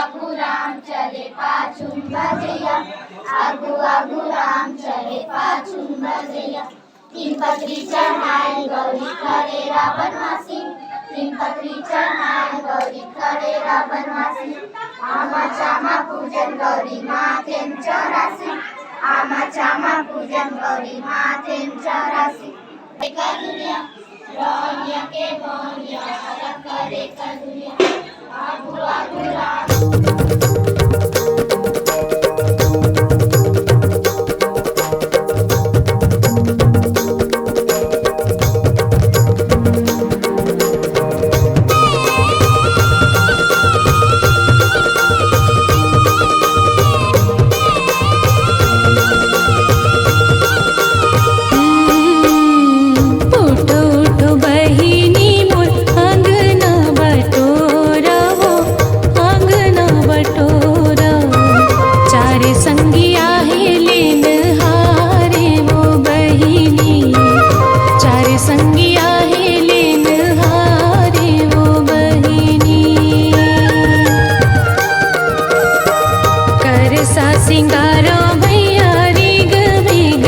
आगू राम चले पाछून भजैया, आगू आगू राम चले पाछून भजैया। तीन पत्री चढ़ाए गौरी करे रावणवासी, तीन पत्री चढ़ाए गौरी करे रावणवासी। आमा चामा पूजन गौरी माथे 84, आमा चामा पूजन गौरी माथे 84। करुणिया रोनिया के मोनिया अलग करे करुणिया, आगू आगू राम। सिंगारो भैया रिग बिग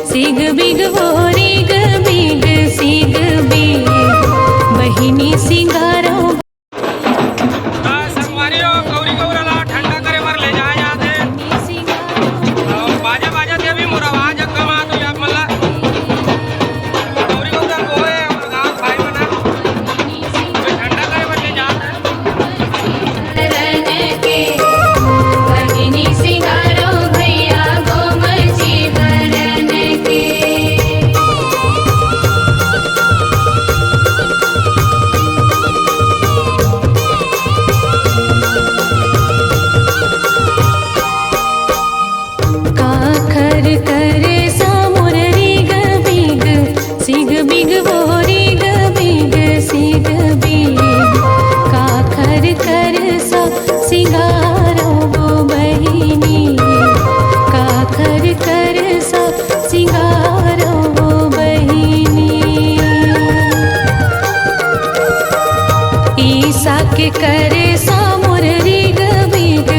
सिग बिग वो रिग बिग सिग बिग बहिनी सिंगारो। संगवारियों गौरी गौराला ठंडा करे बर ले जाया जाते बाजा बाजा दे भी मोर आवाज कम आ तो आप मला गौरी गौरा को है गांव भाई बना ठंडा करे बर ले जाते रहने के बहिनी सिंगारो भैया गोमची भरन के। काखर करे सामुर रिग बिग सिग बिग वो रिग बिग सिग बिग काखर कर सा सिंगारो वो बहिनी, काखर कर सा सिंगारो वो बहिनी। ईसा के करे सामुर रिग बिग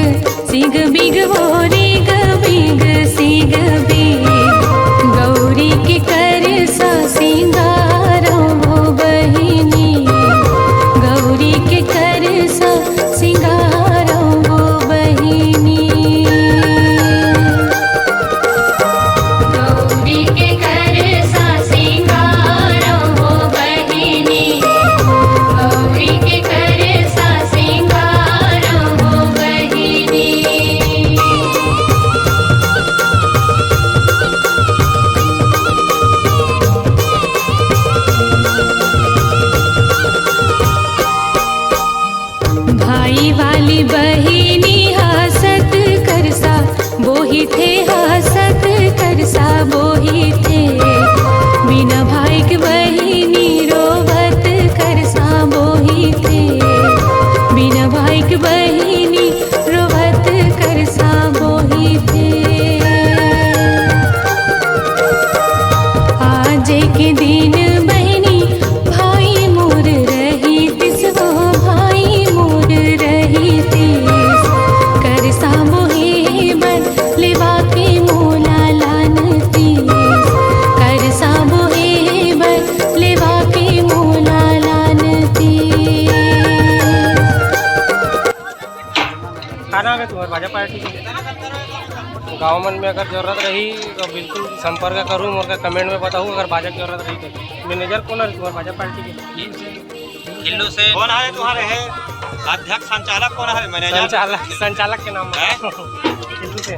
सिग बिग वो रिग बिग सिग बिग गौरी के करे सा सिंगारो वो बहिनी, गौरी के करे सा सिंगारो वो बहिनी। गौरी के करे सा सिंगारो वो बहिनी, गौरी के करे सा सिंगारो वो बहिनी। भाई वाली बहिनी हसत करसा बोही थे, हसत करसा बोही थे। बिना भाई के बहिनी रोवत करसा बोही थे, बिना भाई के बहिनी रोवत करसा बोही थे। आज के दिन बहिनी भाई मोर रही तिस वो भाई मोर रही तिस करसा बोहे बन लेवा के मोला लान तिस, करसा बोहे बन लेवा के मोला लान तिस। खाना में तुम्हारे बाजा पार्टी गाँव मन में अगर जरूरत रही तो बिल्कुल संपर्क करूँ, मोर कमेंट में बताऊँ अगर बाजा की जरूरत रही तो। मैनेजर कौन है तुम्हारे बाजा पार्टी के? खिल्लू से कौन है तुम्हारे है अध्यक्ष संचालक कौन है? मैनेजर संचालक के नाम है खिल्लू से।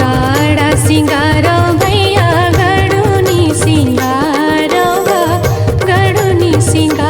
गाड़ा सिंगारो भैया गड़ुनी सिंगारो गड़ुनी सिंगारो।